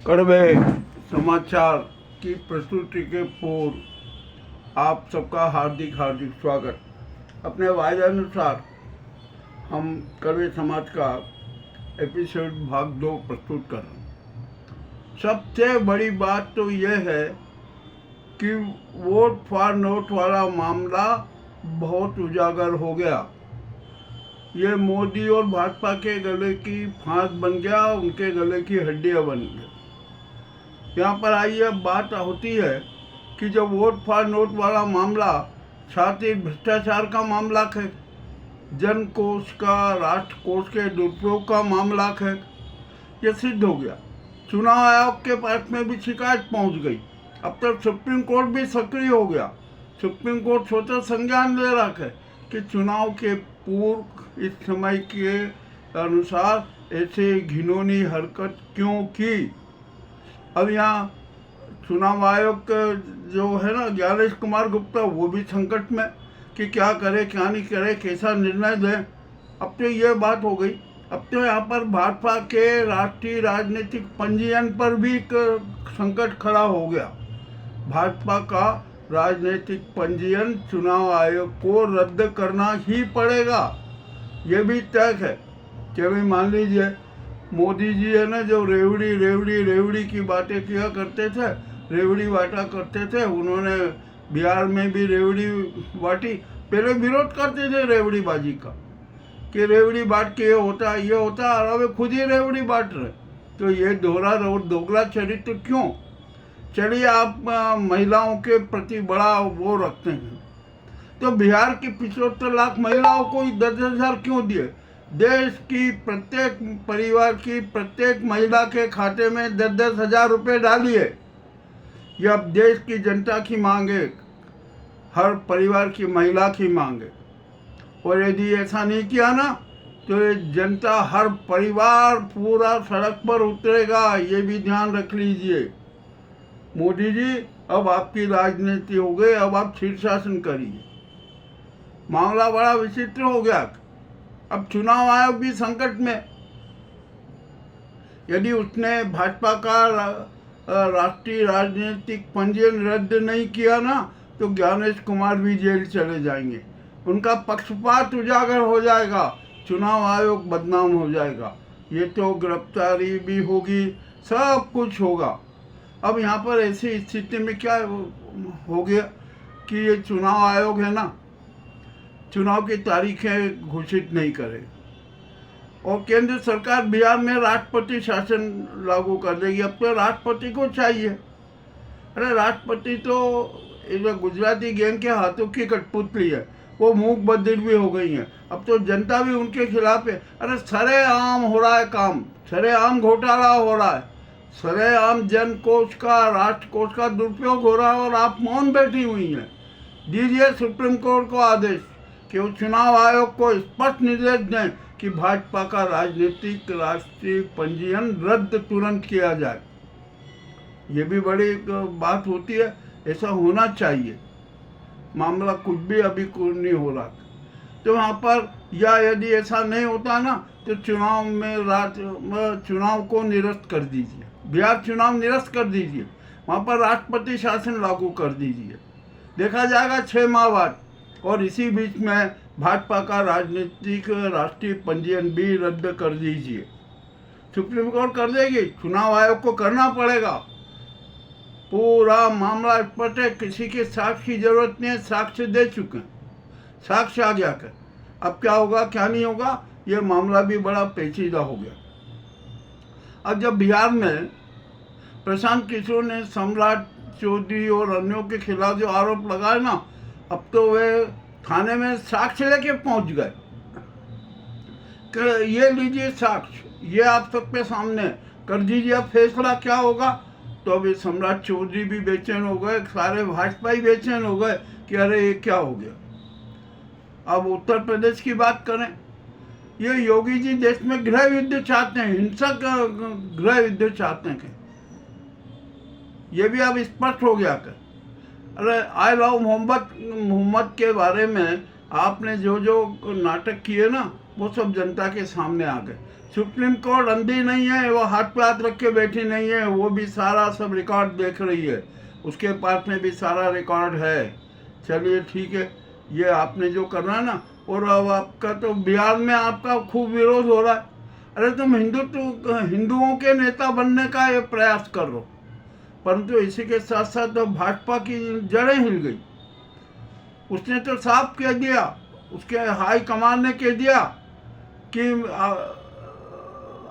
कड़वे समाचार की प्रस्तुति के पूर्व आप सबका हार्दिक हार्दिक स्वागत। अपने वायदे अनुसार हम कड़वे समाज का एपिसोड भाग 2 प्रस्तुत कर रहे हैं। सबसे बड़ी बात तो यह है कि वोट फॉर नोट वाला मामला बहुत उजागर हो गया। ये मोदी और भाजपा के गले की फांस बन गया, उनके गले की हड्डियां बन गई। यहाँ पर आइए बात होती है कि जब वोट फॉर नोट वाला मामला साथ ही भ्रष्टाचार का मामला है, जन कोष का, राष्ट्र कोष के दुरुपयोग का मामला है, ये सिद्ध हो गया। चुनाव आयोग के पास में भी शिकायत पहुंच गई। अब तक सुप्रीम कोर्ट भी सक्रिय हो गया। सुप्रीम कोर्ट स्वतः संज्ञान ले रहा है कि चुनाव के पूर्व इस समय के अनुसार ऐसे घिनौनी हरकत क्यों की। अब यहाँ चुनाव आयोग के जो है ना ज्ञानेश कुमार गुप्ता, वो भी संकट में कि क्या करे क्या नहीं करे, कैसा निर्णय दें। अब तो ये बात हो गई। अब तो यहाँ पर भाजपा के राष्ट्रीय राजनीतिक पंजीयन पर भी एक संकट खड़ा हो गया। भाजपा का राजनीतिक पंजीयन चुनाव आयोग को रद्द करना ही पड़ेगा, ये भी तय है। कि मान लीजिए मोदी जी है ना, जो रेवड़ी की बातें किया करते थे, रेवड़ी बांटा करते थे, उन्होंने बिहार में भी रेवड़ी बांटी। पहले विरोध करते थे रेवड़ी बाजी का कि रेवड़ी बांट के ये होता और अब खुद ही रेवड़ी बांट रहे। तो ये दोगला चरित्र क्यों? चलिए, आप महिलाओं के प्रति बड़ा वो रखते हैं, तो बिहार की 75 लाख महिलाओं को 10,000 क्यों दिए? देश की प्रत्येक परिवार की प्रत्येक महिला के खाते में 10-10 हजार रुपये डालिए। यह अब देश की जनता की मांग है, हर परिवार की महिला की मांग है। और यदि ऐसा नहीं किया ना, तो ये जनता, हर परिवार पूरा सड़क पर उतरेगा, ये भी ध्यान रख लीजिए। मोदी जी, अब आपकी राजनीति हो गई, अब आप शीर्षासन करिए। मामला बड़ा विचित्र हो गया। अब चुनाव आयोग भी संकट में। यदि उसने भाजपा का राष्ट्रीय राजनीतिक पंजीयन रद्द नहीं किया ना, तो ज्ञानेश कुमार भी जेल चले जाएंगे। उनका पक्षपात उजागर हो जाएगा, चुनाव आयोग बदनाम हो जाएगा। ये तो गिरफ्तारी भी होगी, सब कुछ होगा। अब यहाँ पर ऐसी स्थिति में क्या हो गया कि ये चुनाव आयोग है ना, चुनाव की तारीखें घोषित नहीं करे और केंद्र सरकार बिहार में राष्ट्रपति शासन लागू कर देगी। अब तो राष्ट्रपति को चाहिए। अरे राष्ट्रपति तो गुजराती गैंग के हाथों की कठपुतली है, वो मूक बधिर भी हो गई है। अब तो जनता भी उनके खिलाफ है। अरे सरेआम हो रहा है काम, सरेआम घोटाला हो रहा है, सरेआम जन कोष का, राष्ट्र कोष का दुरुपयोग हो रहा है और आप मौन बैठी हुई हैं। दीजिए सुप्रीम कोर्ट को आदेश कि वो चुनाव आयोग को स्पष्ट निर्देश दें कि भाजपा का राजनीतिक राष्ट्रीय पंजीयन रद्द तुरंत किया जाए। ये भी बड़ी बात होती है, ऐसा होना चाहिए। मामला कुछ भी अभी कुछ नहीं हो रहा, तो वहाँ पर या यदि ऐसा नहीं होता ना, तो चुनाव में चुनाव को निरस्त कर दीजिए, बिहार चुनाव निरस्त कर दीजिए, वहाँ पर राष्ट्रपति शासन लागू कर दीजिए। देखा जाएगा 6 माह बाद। और इसी बीच में भाजपा का राजनीतिक राष्ट्रीय पंजीयन भी रद्द कर दीजिए। सुप्रीम कोर्ट कर देगी, चुनाव आयोग को करना पड़ेगा। पूरा मामला स्पष्ट है, किसी के साक्ष्य की जरूरत नहीं है, साक्ष्य दे चुके हैं, साक्ष्य आ गया कर। अब क्या होगा क्या नहीं होगा, ये मामला भी बड़ा पेचीदा हो गया। अब जब बिहार में प्रशांत किशोर ने सम्राट चौधरी और अन्यों के खिलाफ जो आरोप लगाए ना, अब तो वे थाने में साक्ष्य लेके पहुंच गए कि ये लीजिए साक्ष्य, ये आप सबके सामने कर दीजिए, अब फैसला क्या होगा। तो अभी सम्राट चौधरी भी बेचैन हो गए, सारे भाजपाई बेचैन हो गए कि अरे ये क्या हो गया। अब उत्तर प्रदेश की बात करें, ये योगी जी देश में गृह युद्ध चाहते हैं, हिंसक गृह युद्ध चाहते हैं, ये भी अब स्पष्ट हो गया। अरे आई लव मोहम्मद के बारे में आपने जो जो नाटक किए ना वो सब जनता के सामने आ गए। सुप्रीम कोर्ट अंधी नहीं है, वो हाथ पे हाथ रख के बैठी नहीं है, वो भी सारा सब रिकॉर्ड देख रही है, उसके पास में भी सारा रिकॉर्ड है। चलिए ठीक है, ये आपने जो करना है ना, और अब आपका तो बिहार में आपका खूब विरोध हो रहा है। अरे तुम हिंदुओं के नेता बनने का ये प्रयास कर रहे हो, परंतु इसी के साथ साथ तो भाजपा की जड़ें हिल गई। उसने तो साफ कह दिया, उसके हाई कमान ने कह दिया कि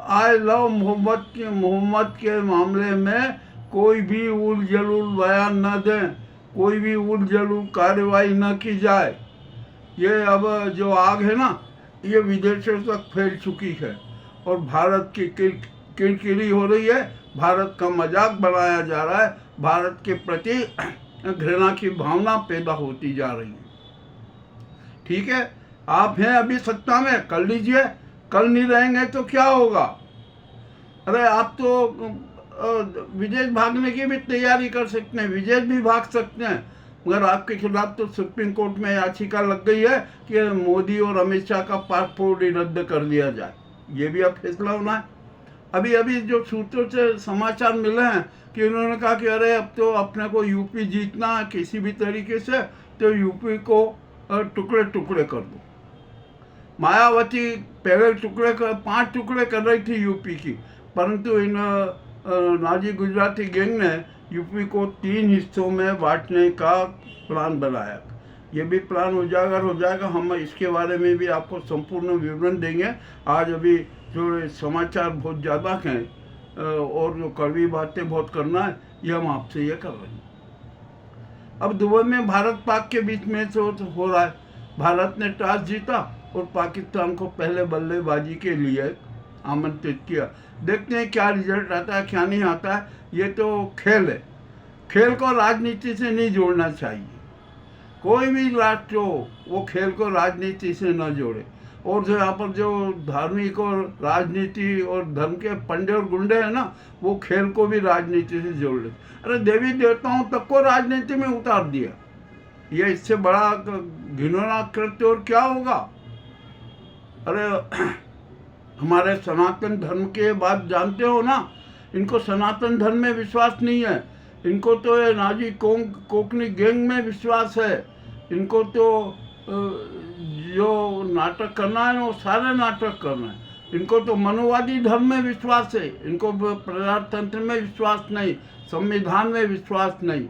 आई लव मोहम्मद के मामले में कोई भी उल जलूल बयान न दें, कोई भी उल जलूल कार्रवाई न की जाए। ये अब जो आग है ना, ये विदेशों तक फैल चुकी है और भारत की किरकिरी हो रही है, भारत का मजाक बनाया जा रहा है, भारत के प्रति घृणा की भावना पैदा होती जा रही है। ठीक है, आप हैं अभी सत्ता में, कर लीजिए, कल नहीं रहेंगे तो क्या होगा। अरे आप तो विदेश भागने की भी तैयारी कर सकते हैं, विदेश भी भाग सकते हैं, मगर आपके खिलाफ तो सुप्रीम कोर्ट में याचिका लग गई है कि मोदी और अमित शाह का पासपोर्ट ही रद्द कर दिया जाए। ये भी अब फैसला होना है। अभी अभी जो सूत्रों से समाचार मिले हैं कि उन्होंने कहा कि अरे अब तो अपने को यूपी जीतना है किसी भी तरीके से, तो यूपी को टुकड़े टुकड़े कर दो। मायावती पहले 5 टुकड़े कर रही थी यूपी की, परंतु इन नाजी गुजराती गैंग ने यूपी को 3 हिस्सों में बांटने का प्लान बनाया। ये भी प्लान उजागर हो जाएगा, हम इसके बारे में भी आपको संपूर्ण विवरण देंगे। आज अभी जो समाचार बहुत ज़्यादा हैं और जो कड़वी बातें बहुत करना है, ये हम आपसे ये कर रहे हैं। अब दुबई में भारत पाक के बीच मैच हो रहा है। भारत ने टॉस जीता और पाकिस्तान को पहले बल्लेबाजी के लिए आमंत्रित किया। देखते हैं क्या रिजल्ट आता है, क्या नहीं आता है। ये तो खेल है, खेल को राजनीति से नहीं जोड़ना चाहिए। कोई भी राष्ट्र हो वो खेल को राजनीति से न जोड़े। और जो यहाँ पर जो धार्मिक और राजनीति और धर्म के पंडे और गुंडे हैं ना, वो खेल को भी राजनीति से जोड़ लेते। अरे देवी देवताओं तक को राजनीति में उतार दिया। ये इससे बड़ा घिनौना कृत्य और क्या होगा। अरे हमारे सनातन धर्म के बात जानते हो ना, इनको सनातन धर्म में विश्वास नहीं है, इनको तो ये नाजी कोकनी गैंग में विश्वास है। इनको तो जो नाटक करना है वो सारे नाटक करना है। इनको तो मनुवादी धर्म में विश्वास है, इनको प्रजातंत्र में विश्वास नहीं, संविधान में विश्वास नहीं,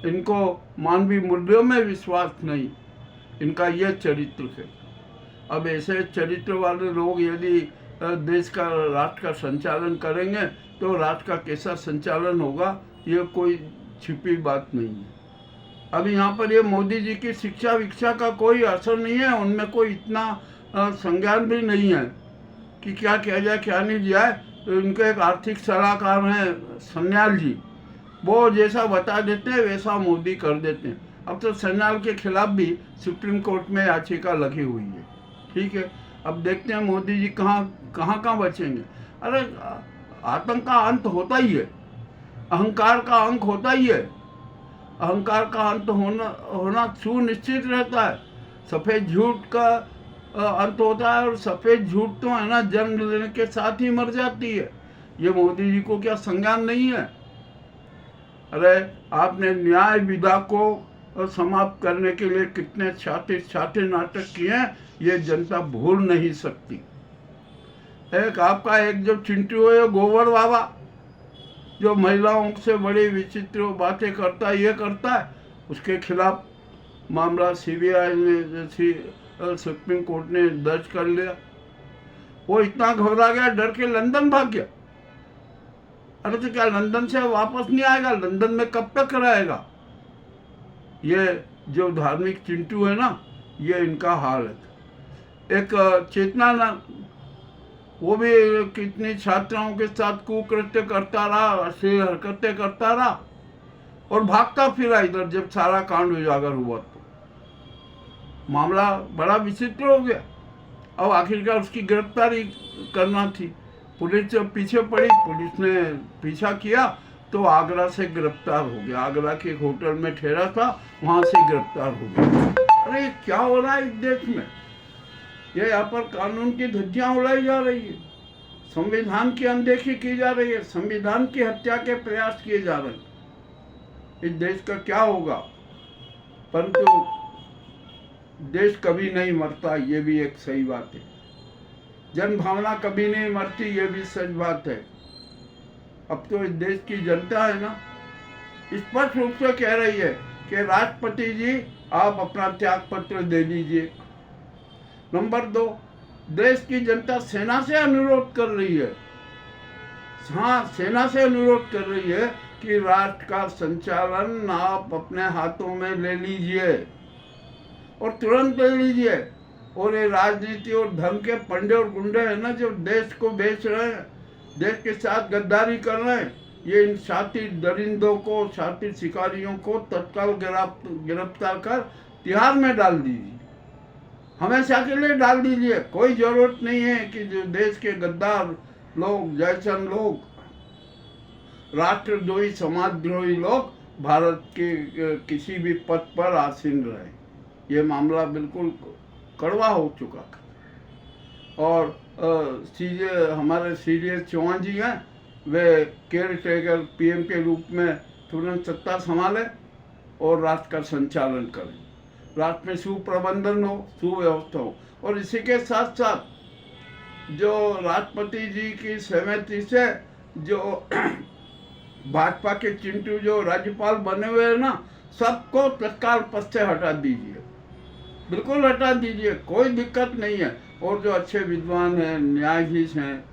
इनको मानवीय मूल्यों में विश्वास नहीं। इनका यह चरित्र है। अब ऐसे चरित्र वाले लोग यदि देश का राष्ट्र का संचालन करेंगे तो राष्ट्र का कैसा संचालन होगा, ये कोई छिपी बात नहीं है। अभी यहाँ पर ये मोदी जी की शिक्षा विक्षा का कोई असर नहीं है, उनमें कोई इतना संज्ञान भी नहीं है कि क्या किया जाए क्या नहीं जाए। तो इनके एक आर्थिक सलाहकार हैं सन्याल जी, वो जैसा बता देते हैं वैसा मोदी कर देते हैं। अब तो सन्याल के खिलाफ भी सुप्रीम कोर्ट में याचिका लगी हुई है। ठीक है, अब देखते हैं मोदी जी कहाँ बचेंगे। अरे आतंक का अंत होता ही है, अहंकार का अंक होता ही है, अहंकार का अंत होना सुनिश्चित रहता है। सफ़ेद झूठ का अंत होता है और सफ़ेद झूठ तो है ना जन्म लेने के साथ ही मर जाती है। ये मोदी जी को क्या संज्ञान नहीं है। अरे आपने न्याय विधा को समाप्त करने के लिए कितने छाटे नाटक किए हैं, ये जनता भूल नहीं सकती। एक जो चिंटू है गोबर बाबा, जो महिलाओं से बड़ी विचित्र बातें करता है, ये करता है, उसके खिलाफ मामला सीबीआई ने सुप्रीम कोर्ट ने दर्ज कर लिया। वो इतना घबरा गया, डर के लंदन भाग गया। अरे तो क्या लंदन से वापस नहीं आएगा? लंदन में कब तक रहेगा? ये जो धार्मिक चिंटू है ना, ये इनका हाल है। एक चेतना ना, वो भी कितनी छात्राओं के साथ कुकृत्य करता रहा, अश्लील हरकतें करता रहा और भागता फिरा इधर। जब सारा कांड उजागर हुआ तो मामला बड़ा विचित्र हो गया। अब आखिरकार उसकी गिरफ्तारी करना थी, पुलिस जब पीछे पड़ी, पुलिस ने पीछा किया तो आगरा से गिरफ्तार हो गया। आगरा के एक होटल में ठहरा था, वहाँ से गिरफ्तार हो गया। अरे ये क्या हो रहा है इस देश में? ये यहाँ पर कानून की धज्जियां उड़ाई जा रही है, संविधान की अनदेखी की जा रही है, संविधान की हत्या के प्रयास किए जा रहे हैं। इस देश का क्या होगा? परंतु देश कभी नहीं मरता, ये भी एक सही बात है। जन भावना कभी नहीं मरती, ये भी सच बात है। अब तो इस देश की जनता है ना, स्पष्ट रूप से कह रही है कि राष्ट्रपति जी आप अपना त्याग पत्र दे दीजिए। नंबर 2, देश की जनता सेना से अनुरोध कर रही है, हाँ सेना से अनुरोध कर रही है कि राष्ट्र का संचालन आप अपने हाथों में ले लीजिए और तुरंत ले लीजिए। और ये राजनीति और धर्म के पंडे और गुंडे हैं ना, जो देश को बेच रहे हैं, देश के साथ गद्दारी कर रहे हैं, ये इन शातिर दरिंदों को, शातिर शिकारियों को तत्काल गिरफ्तार कर तिहाड़ में डाल दीजिए, हमेशा के लिए डाल दीजिए। कोई जरूरत नहीं है कि जो देश के गद्दार लोग, जैसन लोग, राष्ट्रद्रोही, समाजद्रोही लोग भारत के किसी भी पद पर आसीन रहे। ये मामला बिल्कुल कड़वा हो चुका था। और हमारे सीडीएस चौहान जी हैं, वे केयर टेकर पीएम के रूप में तुरंत सत्ता संभाले और राष्ट्र का संचालन करें, राष्ट्र में सुप्रबंधन हो, सुव्यवस्था हो। और इसी के साथ साथ जो राष्ट्रपति जी की सहमति से जो भाजपा के चिंटू जो राज्यपाल बने हुए हैं ना, सबको तत्काल पद से हटा दीजिए, बिल्कुल हटा दीजिए, कोई दिक्कत नहीं है। और जो अच्छे विद्वान हैं, न्यायाधीश हैं,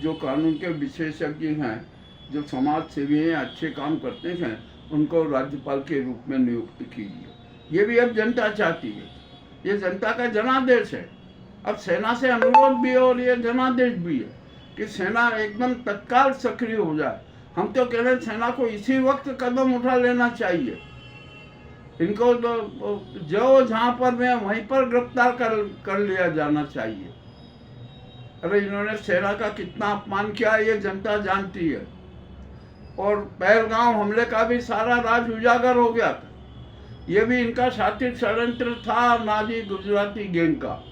जो कानून के विशेषज्ञ हैं, जो समाज सेवी हैं, अच्छे काम करते हैं, उनको राज्यपाल के रूप में नियुक्त कीजिए। ये भी अब जनता चाहती है, ये जनता का जनादेश है। अब सेना से अनुरोध भी है और ये जनादेश भी है कि सेना एकदम तत्काल सक्रिय हो जाए। हम तो कह रहे हैं सेना को इसी वक्त कदम उठा लेना चाहिए। इनको तो जो जहाँ पर में वहीं पर गिरफ्तार कर लिया जाना चाहिए। अरे इन्होंने सेना का कितना अपमान किया है, ये जनता जानती है। और पहलगांव हमले का भी सारा राज उजागर हो गया था। ये भी इनका शातिर षड्यंत्र था, नाजी गुजराती गैंग का,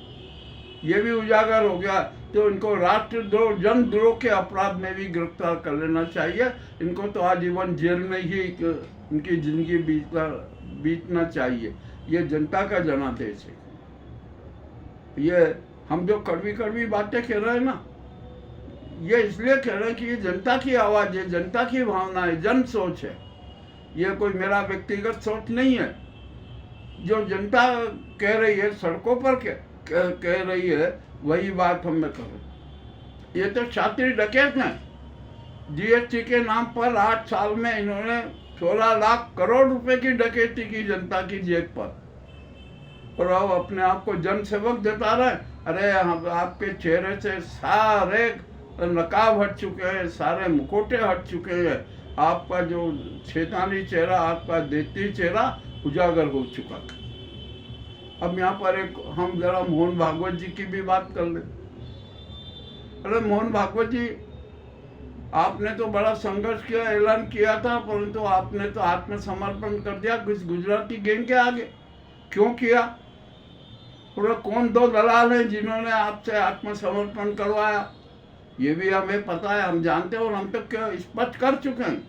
ये भी उजागर हो गया। तो इनको राष्ट्रद्रोह, जनद्रोह के अपराध में भी गिरफ्तार कर लेना चाहिए। इनको तो आजीवन जेल में ही इनकी जिंदगी बीतना चाहिए। ये जनता का जनादेश है। ये हम जो कड़वी कड़वी बातें कह रहे हैं ना, ये इसलिए कह रहे हैं कि ये जनता की आवाज़ है, जनता की भावना है, जन सोच है। ये कोई मेरा व्यक्तिगत सोच नहीं है। जो जनता कह रही है, सड़कों पर कह रही है, वही बात हम में करें। ये तो शातिर डकैत हैं। जीएसटी के नाम पर 8 साल में इन्होंने 16 लाख करोड़ रुपए की डकैती की जनता की जेब पर, और अब अपने आप को जन सेवक जता रहे हैं। अरे हम आपके चेहरे से सारे नकाब हट चुके हैं, सारे मुखोटे हट चुके हैं। आपका जो शैतानी चेहरा, आपका देती चेहरा उजागर हो चुका था। अब यहाँ पर एक हम जरा मोहन भागवत जी की भी बात कर ले। अरे मोहन भागवत जी, आपने तो बड़ा संघर्ष किया, ऐलान किया था, परंतु आपने तो आत्मसमर्पण कर दिया गुजराती गैंग के आगे। क्यों किया? और कौन 2 दलाल हैं जिन्होंने आपसे आत्मसमर्पण करवाया? ये भी हमें पता है, हम जानते हैं, और हम तो स्पष्ट कर चुके हैं।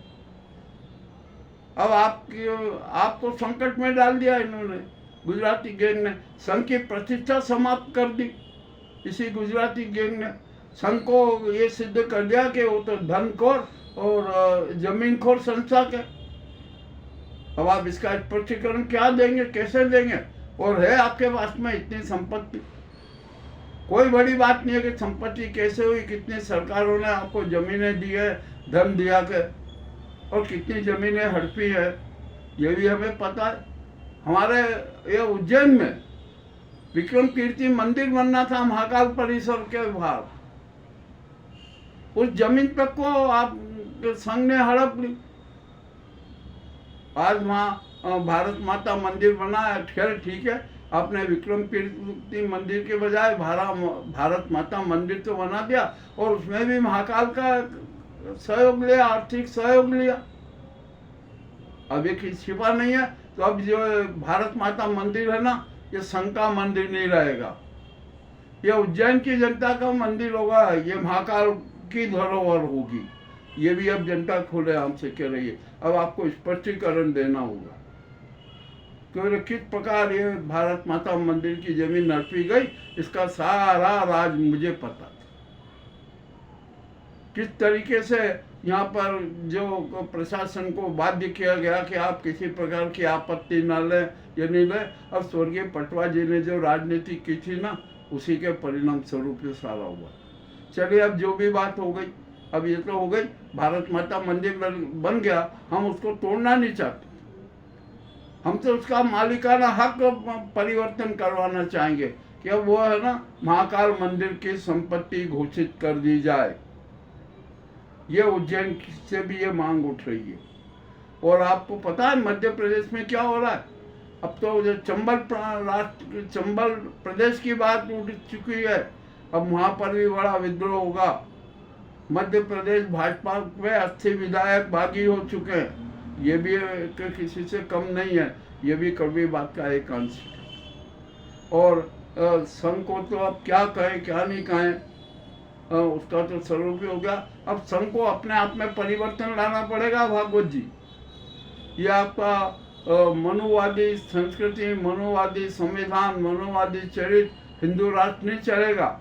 अब आपको संकट में डाल दिया इन्होंने, गुजराती गैंग ने। संघ की प्रतिष्ठा समाप्त कर दी इसी गुजराती गैंग ने। संघ को ये सिद्ध कर दिया कि वो तो धनखोर और जमीनखोर संस्था के। अब आप इसका स्पष्टीकरण क्या देंगे, कैसे देंगे? और है आपके पास में इतनी संपत्ति, कोई बड़ी बात नहीं है कि संपत्ति कैसे हुई, कितनी सरकारों ने आपको जमीनें दी है, धन दिया के, और कितनी जमीनें हड़पी है, ये भी हमें पता है। हमारे ये उज्जैन में विक्रम कीर्ति मंदिर बनना था महाकाल परिसर के बाहर, उस जमीन पे को आप संघ ने हड़प ली। आज वहाँ भारत माता मंदिर बना है, खैर ठीक है, आपने विक्रम कीर्ति मंदिर के बजाय भारत माता मंदिर तो बना दिया, और उसमें भी महाकाल का सहयोग लिया, आर्थिक सहयोग लिया। अब एक छिपा नहीं है, तो अब जो भारत माता मंदिर है ना, ये संघ का मंदिर नहीं रहेगा, ये उज्जैन की जनता का मंदिर होगा, ये महाकाल की धरोहर होगी। ये भी अब जनता खुलेआम से कह रही है। अब आपको स्पष्टीकरण देना होगा कि किस प्रकार ये भारत माता मंदिर की जमीन नरपी गई, इसका सारा राज मुझे पता था। किस तरीके से यहाँ पर जो प्रशासन को बाध्य किया गया कि आप किसी प्रकार की आपत्ति न लें, ये नहीं लें। अब स्वर्गीय पटवा जी ने जो राजनीति की थी ना, उसी के परिणाम स्वरूप ये सारा हुआ। चलिए, अब जो भी बात हो गई, अब ये तो हो गई, भारत माता मंदिर बन गया, हम उसको तोड़ना नहीं चाहते, हम तो उसका मालिकाना हक परिवर्तन करवाना चाहेंगे कि अब वो है ना, महाकाल मंदिर की संपत्ति घोषित कर दी जाए। ये उज्जैन से भी ये मांग उठ रही है। और आपको पता है मध्य प्रदेश में क्या हो रहा है? अब तो जो चंबल प्रदेश की बात उठ चुकी है, अब वहाँ पर भी बड़ा विद्रोह होगा। मध्य प्रदेश भाजपा में 80 विधायक बागी हो चुके हैं, ये भी किसी से कम नहीं है, ये भी कड़वी बात का एक अंश है। और संघ को तो अब क्या कहें क्या नहीं कहें, उसका तो स्वरूप ही हो गया। अब संघ को अपने आप में परिवर्तन लाना पड़ेगा भागवत जी। ये आपका मनुवादी संस्कृति, मनुवादी संविधान, मनुवादी चरित्र हिंदू राष्ट्र नहीं चलेगा।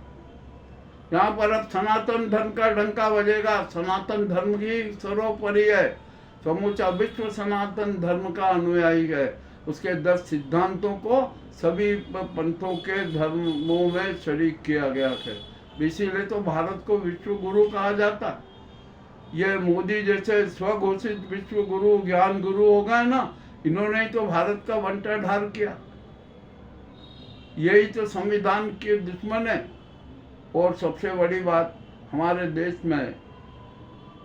यहाँ पर अब सनातन धर्म का डंका बजेगा। सनातन धर्म ही सर्वोपरि है, समूचा विश्व सनातन धर्म का अनुयायी है। उसके 10 सिद्धांतों को सभी पंथों के धर्मों में शरीक किया गया है। इसीलिए तो भारत को विश्व गुरु कहा जाता। ये मोदी जैसे स्वघोषित विश्व गुरु, ज्ञान गुरु हो गए ना, इन्होंने ही तो भारत का बंटाढार किया। यही तो संविधान के दुश्मन है। और सबसे बड़ी बात, हमारे देश में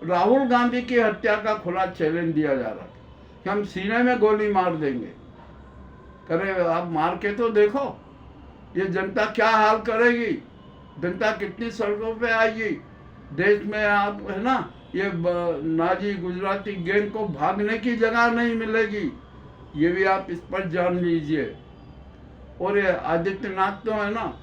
राहुल गांधी की हत्या का खुला चैलेंज दिया जा रहा है कि हम सीने में गोली मार देंगे। अरे आप मार के तो देखो, ये जनता क्या हाल करेगी, जनता कितनी सड़कों पे आएगी। देश में आप है ना, ये नाजी गुजराती गैंग को भागने की जगह नहीं मिलेगी, ये भी आप इस पर जान लीजिए। और ये आदित्यनाथ तो है ना,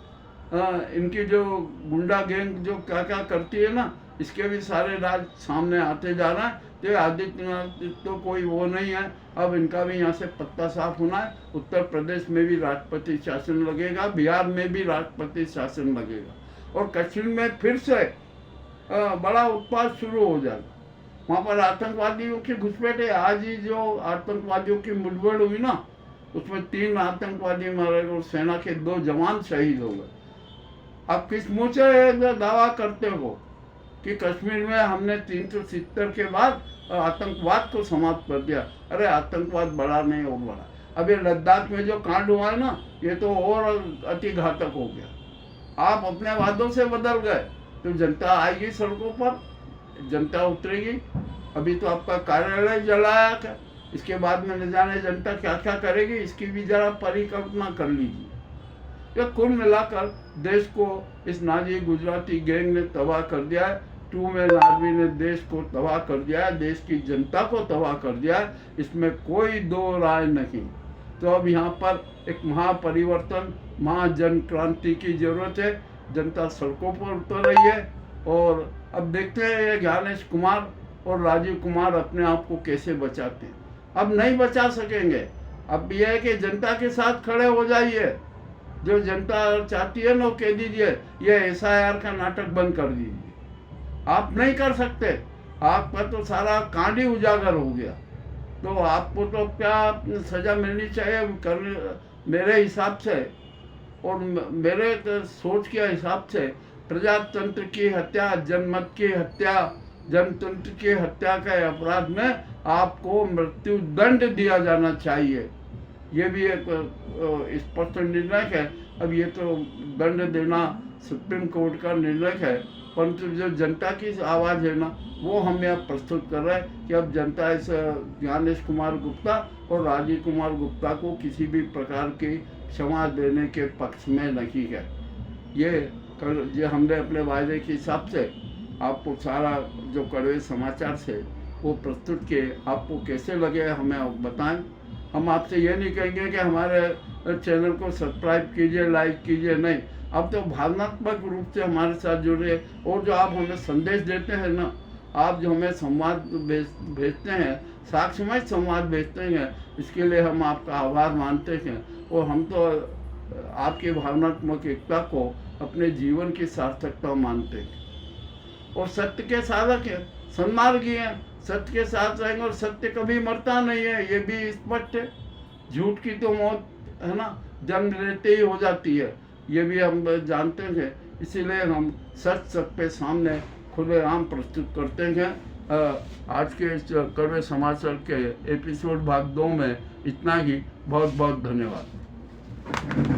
इनकी जो गुंडा गैंग जो क्या क्या करती है ना, इसके भी सारे राज सामने आते जा रहा है। तो आदित्यनाथ तो कोई वो नहीं है, अब इनका भी यहाँ से पत्ता साफ होना है। उत्तर प्रदेश में भी राष्ट्रपति शासन लगेगा, बिहार में भी राष्ट्रपति शासन लगेगा, और कश्मीर में फिर से बड़ा उत्पाद शुरू हो जाएगा। वहाँ पर आतंकवादियों की घुसपैठ है। आज ही जो आतंकवादियों की मुठभेड़ हुई ना, उसमें 3 आतंकवादी मारे गए और सेना के 2 जवान शहीद हो गए। आप किस मुँह से दावा करते हो कि कश्मीर में हमने 370 के बाद आतंकवाद को समाप्त कर दिया? अरे आतंकवाद बढ़ा नहीं और बढ़ा। अब ये लद्दाख में जो कांड हुआ है ना, ये तो और अति घातक हो गया। आप अपने वादों से बदल गए तो जनता आएगी सड़कों पर, जनता उतरेगी। अभी तो आपका कार्यालय जलाया है, इसके बाद में न जाने जनता क्या क्या करेगी, इसकी भी जरा परिकल्पना कर लीजिए। ये कुल मिलाकर देश को इस नाजी गुजराती गैंग ने तबाह कर दिया है। 2 मैन आर्मी ने देश को तबाह कर दिया है, देश की जनता को तबाह कर दिया है, इसमें कोई 2 राय नहीं। तो अब यहाँ पर एक महापरिवर्तन, महाजन क्रांति की जरूरत है। जनता सड़कों पर उतर रही है, और अब देखते हैं ये ज्ञानेश कुमार और राजीव कुमार अपने आप को कैसे बचाते हैं। अब नहीं बचा सकेंगे। अब यह है कि जनता के साथ खड़े हो जाइए। जो जनता चाहती है ना, वो कह दीजिए ये SIR का नाटक बंद कर दीजिए। आप नहीं कर सकते, आपका तो सारा कांड ही उजागर हो गया। तो आपको तो क्या सजा मिलनी चाहिए मेरे हिसाब से, और मेरे सोच के हिसाब से प्रजातंत्र की हत्या, जनमत की हत्या, जनतंत्र की हत्या के अपराध में आपको मृत्यु दंड दिया जाना चाहिए। ये भी एक स्पष्ट निर्णय है। अब ये तो दंड देना सुप्रीम कोर्ट का निर्णय है, परंतु जो जनता की आवाज़ है ना, वो हम यहाँ प्रस्तुत कर रहे हैं कि अब जनता इस ज्ञानेश कुमार गुप्ता और राजीव कुमार गुप्ता को किसी भी प्रकार की क्षमा देने के पक्ष में नहीं है। ये हमने अपने वायदे के हिसाब से आपको सारा जो कड़वे समाचार से वो प्रस्तुत किए। आपको कैसे लगे हमें बताएं। हम आपसे ये नहीं कहेंगे कि हमारे चैनल को सब्सक्राइब कीजिए, लाइक कीजिए, नहीं। आप तो भावनात्मक रूप से हमारे साथ जुड़े, और जो आप हमें संदेश देते हैं ना, आप जो हमें संवाद भेजते हैं, साक्ष्यमय संवाद भेजते हैं, इसके लिए हम आपका आभार मानते हैं। और हम तो आपकी भावनात्मक एकता को अपने जीवन की सार्थकता मानते हैं। और सत्य के साधक है, सन्मार्गी हैं, सत्य के साथ रहेंगे, और सत्य कभी मरता नहीं है, ये भी स्पष्ट है। झूठ की तो मौत है ना, जन्म लेते ही हो जाती है, ये भी हम जानते हैं। इसीलिए हम सच सबके सामने खुलेआम प्रस्तुत करते हैं। आज के इस कड़वे समाचार के एपिसोड भाग 2 में इतना ही। बहुत बहुत धन्यवाद।